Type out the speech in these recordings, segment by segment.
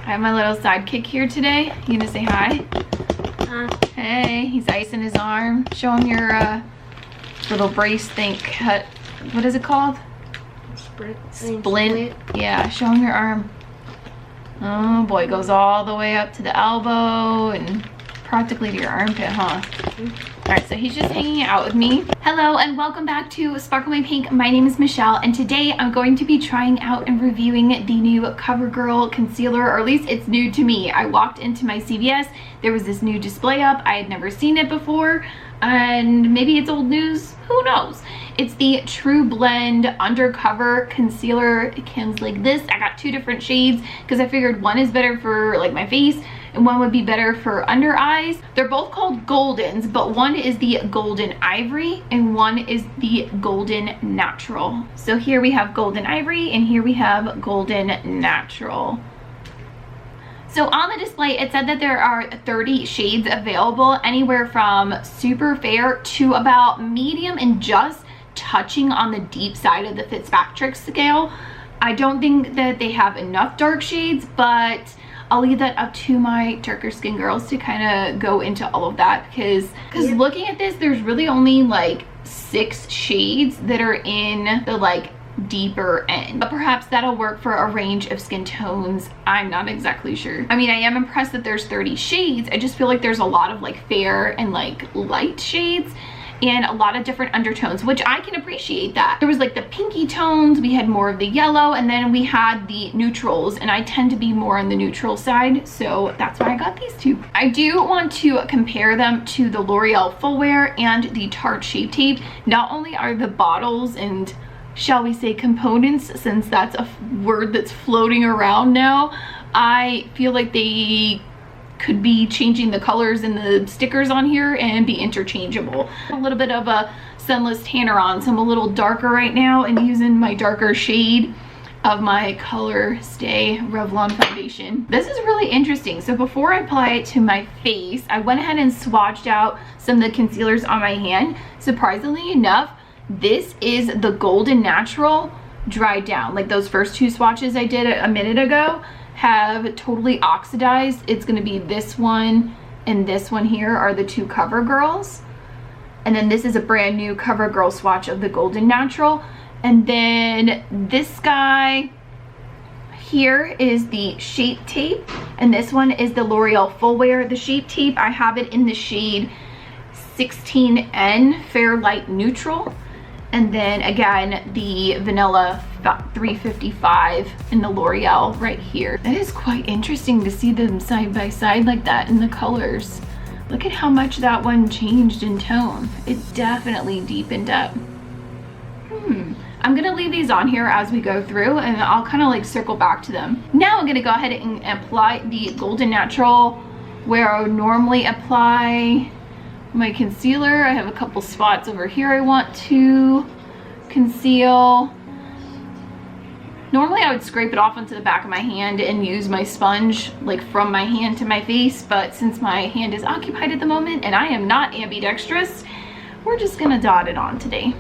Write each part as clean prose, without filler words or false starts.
I have my little sidekick here today. You gonna say hi? Hey, he's icing his arm. Show him your little brace thing. Cut. What is it called? Splint. Yeah, show him your arm. Oh boy, it goes all the way up to the elbow and practically to your armpit, huh? All right, so he's just hanging out with me. Hello and welcome back to Sparkle My Pink. My name is Michelle and today I'm going to be trying out and reviewing the new CoverGirl concealer, or at least it's new to me. I walked into my CVS, there was this new display up. I had never seen it before and maybe it's old news, who knows? It's the TruBlend Undercover Concealer. It comes like this. I got two different shades because I figured one is better for like my face and one would be better for under eyes. They're both called Goldens, but one is the Golden Ivory and one is the Golden Natural. So here we have Golden Ivory and here we have Golden Natural. So on the display, it said that there are 30 shades available, anywhere from super fair to about medium and just touching on the deep side of the Fitzpatrick scale. I don't think that they have enough dark shades, but I'll leave that up to my darker skin girls to kind of go into all of that because looking at this, there's really only like 6 shades that are in the like deeper end, but perhaps that'll work for a range of skin tones. I'm not exactly sure. I mean, I am impressed that there's 30 shades. I just feel like there's a lot of like fair and like light shades and a lot of different undertones, which I can appreciate that. There was like the pinky tones, we had more of the yellow, and then we had the neutrals, and I tend to be more on the neutral side, so that's why I got these two. I do want to compare them to the L'Oreal Full Wear and the Tarte Shape Tape. Not only are the bottles and, shall we say, components, since that's a word that's floating around now, I feel like they could be changing the colors and the stickers on here and be interchangeable. A little bit of a sunless tanner on, so I'm a little darker right now and using my darker shade of my Color Stay Revlon foundation. This is really interesting. So before I apply it to my face, I went ahead and swatched out some of the concealers on my hand. Surprisingly enough, this is the Golden Natural dried down. Like those first two swatches I did a minute ago have totally oxidized. It's going to be this one and this one here are the two CoverGirls, and then this is a brand new CoverGirl swatch of the Golden Natural, and then this guy here is the Shape Tape, and this one is the L'Oreal Full Wear. The Shape Tape, I have it in the shade 16N Fair Light Neutral, and then again the Vanilla 355 in the L'Oreal right here. That is quite interesting to see them side by side like that in the colors. Look at how much that one changed in tone. It definitely deepened up. I'm gonna leave these on here as we go through and I'll kind of like circle back to them. Now I'm gonna go ahead and apply the Golden Natural where I would normally apply my concealer. I have a couple spots over here I want to conceal. Normally I would scrape it off onto the back of my hand and use my sponge like from my hand to my face, but since my hand is occupied at the moment and I am not ambidextrous, we're just gonna dot it on today.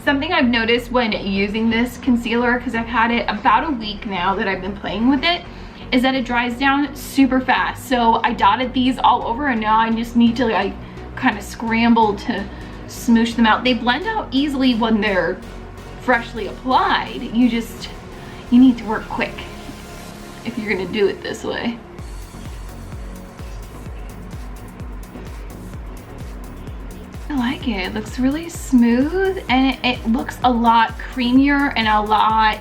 Something I've noticed when using this concealer, because I've had it about a week now that I've been playing with it, is that it dries down super fast. So I dotted these all over and now I just need to like kind of scramble to smoosh them out. They blend out easily when they're freshly applied. You need to work quick if you're gonna do it this way. I like it. It looks really smooth and it looks a lot creamier and a lot,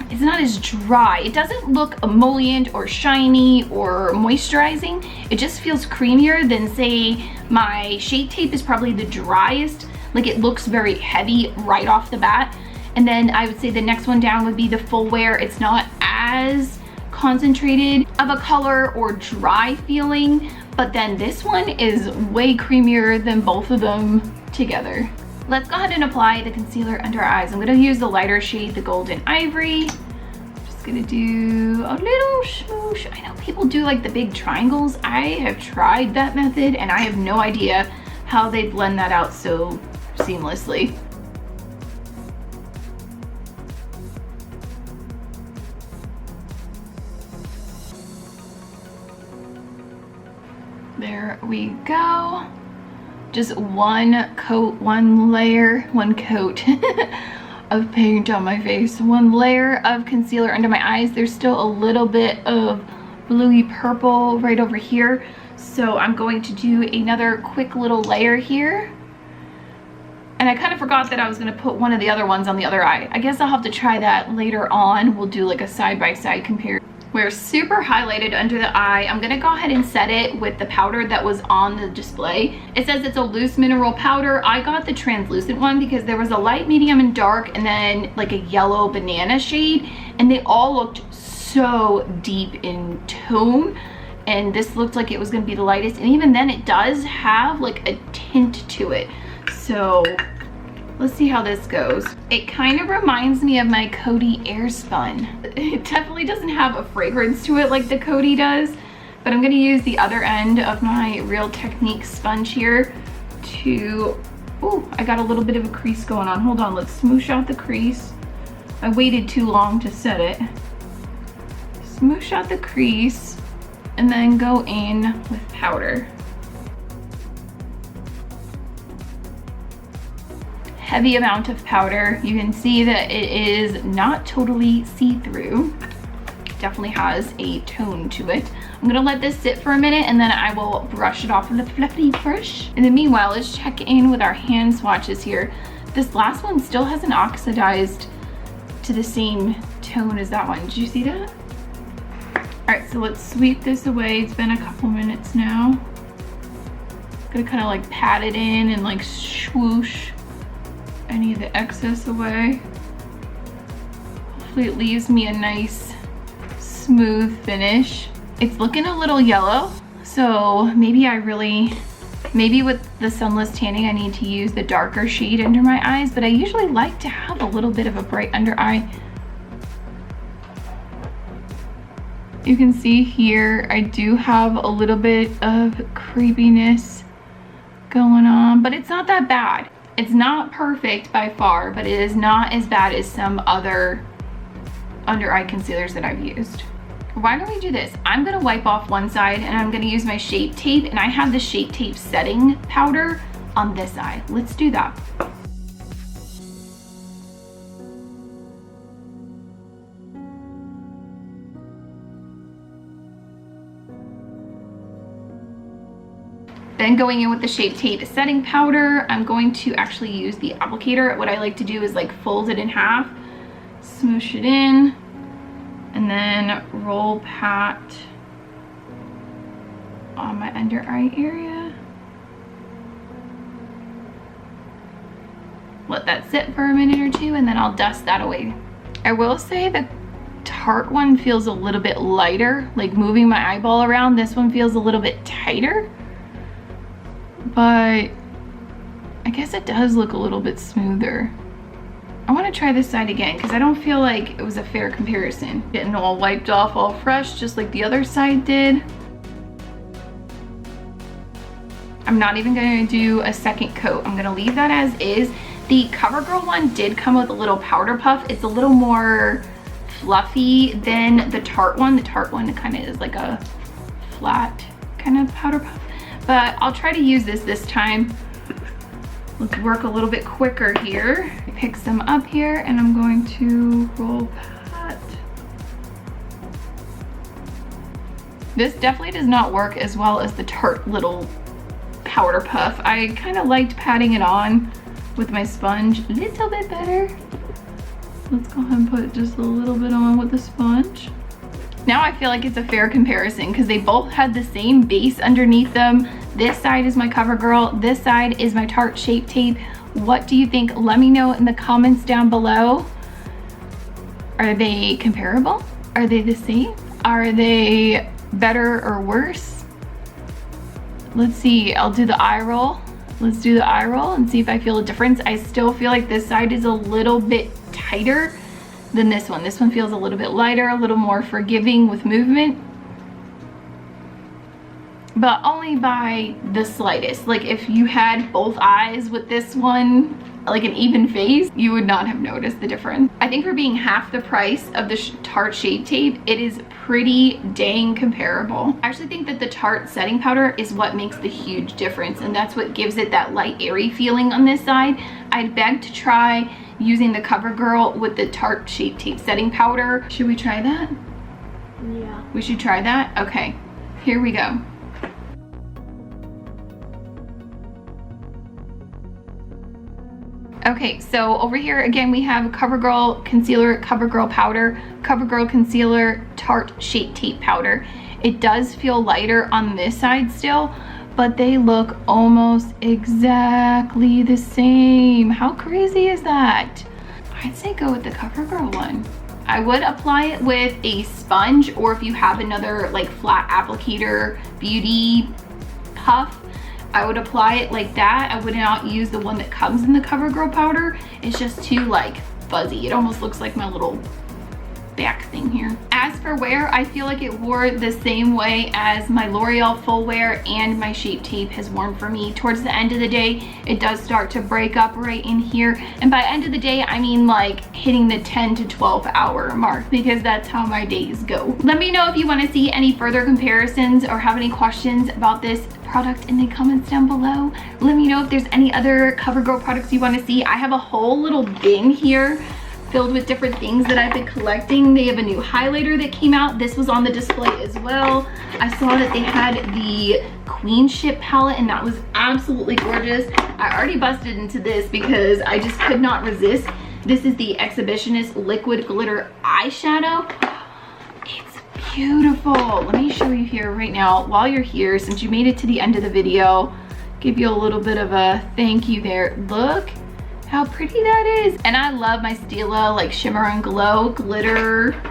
it's not as dry. It doesn't look emollient or shiny or moisturizing. It just feels creamier than, say, my Shape Tape is probably the driest. Like it looks very heavy right off the bat. And then I would say the next one down would be the Full Wear. It's not as concentrated of a color or dry feeling, but then this one is way creamier than both of them together. Let's go ahead and apply the concealer under our eyes. I'm gonna use the lighter shade, the Golden Ivory. I'm just gonna do a little smoosh. I know people do like the big triangles. I have tried that method and I have no idea how they blend that out so seamlessly. There we go. Just one coat, one coat of paint on my face. One layer of concealer under my eyes. There's still a little bit of bluey purple right over here. So I'm going to do another quick little layer here. And I kind of forgot that I was gonna put one of the other ones on the other eye. I guess I'll have to try that later on. We'll do like a side-by-side comparison. We're super highlighted under the eye. I'm gonna go ahead and set it with the powder that was on the display. It says it's a loose mineral powder. I got the translucent one because there was a light, medium, and dark, and then like a yellow banana shade, and they all looked so deep in tone. And this looked like it was gonna be the lightest, and even then it does have like a tint to it. So let's see how this goes. It kind of reminds me of my Coty Airspun. It definitely doesn't have a fragrance to it like the Coty does, but I'm gonna use the other end of my Real Technique sponge here to, oh, I got a little bit of a crease going on. Hold on, let's smoosh out the crease. I waited too long to set it. Smoosh out the crease and then go in with powder. Heavy amount of powder. You can see that it is not totally see-through. Definitely has a tone to it. I'm gonna let this sit for a minute and then I will brush it off with a fluffy brush. In the meanwhile, let's check in with our hand swatches here. This last one still hasn't oxidized to the same tone as that one. Did you see that? All right, so let's sweep this away. It's been a couple minutes now. Gonna kind of like pat it in and like swoosh any of the excess away. Hopefully it leaves me a nice smooth finish. It's looking a little yellow, so maybe with the sunless tanning I need to use the darker shade under my eyes, but I usually like to have a little bit of a bright under eye. You can see here I do have a little bit of creepiness going on, but it's not that bad. It's not perfect by far, but it is not as bad as some other under eye concealers that I've used. Why don't we do this? I'm gonna wipe off one side and I'm gonna use my Shape Tape, and I have the Shape Tape setting powder on this eye. Let's do that. Then going in with the Shape Tape setting powder, I'm going to actually use the applicator. What I like to do is like fold it in half, smoosh it in, and then roll pat on my under eye area. Let that sit for a minute or two and then I'll dust that away. I will say the Tarte one feels a little bit lighter, like moving my eyeball around. This one feels a little bit tighter. But I guess it does look a little bit smoother. I want to try this side again because I don't feel like it was a fair comparison. Getting all wiped off, all fresh, just like the other side did. I'm not even going to do a second coat. I'm going to leave that as is. The CoverGirl one did come with a little powder puff. It's a little more fluffy than the Tarte one. The Tarte one kind of is like a flat kind of powder puff. But I'll try to use this time. Let's work a little bit quicker here. Pick some up here and I'm going to roll pat. This definitely does not work as well as the Tarte little powder puff. I kind of liked patting it on with my sponge a little bit better. Let's go ahead and put just a little bit on with the sponge. Now I feel like it's a fair comparison because they both had the same base underneath them. This side is my CoverGirl, this side is my Tarte Shape Tape. What do you think? Let me know in the comments down below. Are they comparable? Are they the same? Are they better or worse? Let's see, I'll do the eye roll. Let's do the eye roll and see if I feel a difference. I still feel like this side is a little bit tighter than this one. This one feels a little bit lighter, a little more forgiving with movement. but only by the slightest. Like if you had both eyes with this one, like an even face, you would not have noticed the difference. I think for being half the price of the Tarte Shape Tape, it is pretty dang comparable. I actually think that the Tarte setting powder is what makes the huge difference, and that's what gives it that light airy feeling on this side. I'd beg to try using the CoverGirl with the Tarte Shape Tape setting powder. Should we try that? Yeah. We should try that? Okay, here we go. Okay, so over here again we have CoverGirl concealer, CoverGirl powder, CoverGirl concealer, Tarte Shape Tape powder. It does feel lighter on this side still, but they look almost exactly the same. How crazy is that? I'd say go with the CoverGirl one. I would apply it with a sponge, or if you have another like flat applicator beauty puff, I would apply it like that. I would not use the one that comes in the CoverGirl powder. It's just too like fuzzy. It almost looks like my little back thing here. As for wear, I feel like it wore the same way as my L'Oreal Full Wear and my Shape Tape has worn for me. Towards the end of the day, it does start to break up right in here. And by end of the day, I mean like hitting the 10 to 12 hour mark, because that's how my days go. Let me know if you want to see any further comparisons or have any questions about this product in the comments down below. Let me know if there's any other CoverGirl products you want to see. I have a whole little bin here filled with different things that I've been collecting. They have a new highlighter that came out. This was on the display as well. I saw that they had the Queenship palette, and that was absolutely gorgeous. I already busted into this because I just could not resist. This is the Exhibitionist Liquid Glitter Eyeshadow. It's beautiful. Let me show you here right now while you're here, since you made it to the end of the video. Give you a little bit of a thank you there. Look how pretty that is. And I love my Stila like shimmer and glow glitter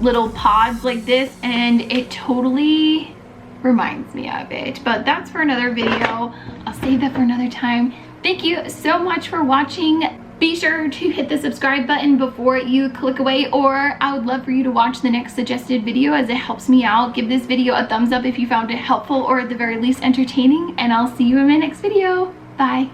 little pods like this, and it totally reminds me of it. But that's for another video. I'll save that for another time. Thank you so much for watching. Be sure to hit the subscribe button before you click away, or I would love for you to watch the next suggested video, as it helps me out. Give this video a thumbs up if you found it helpful or at the very least entertaining, and I'll see you in my next video. Bye.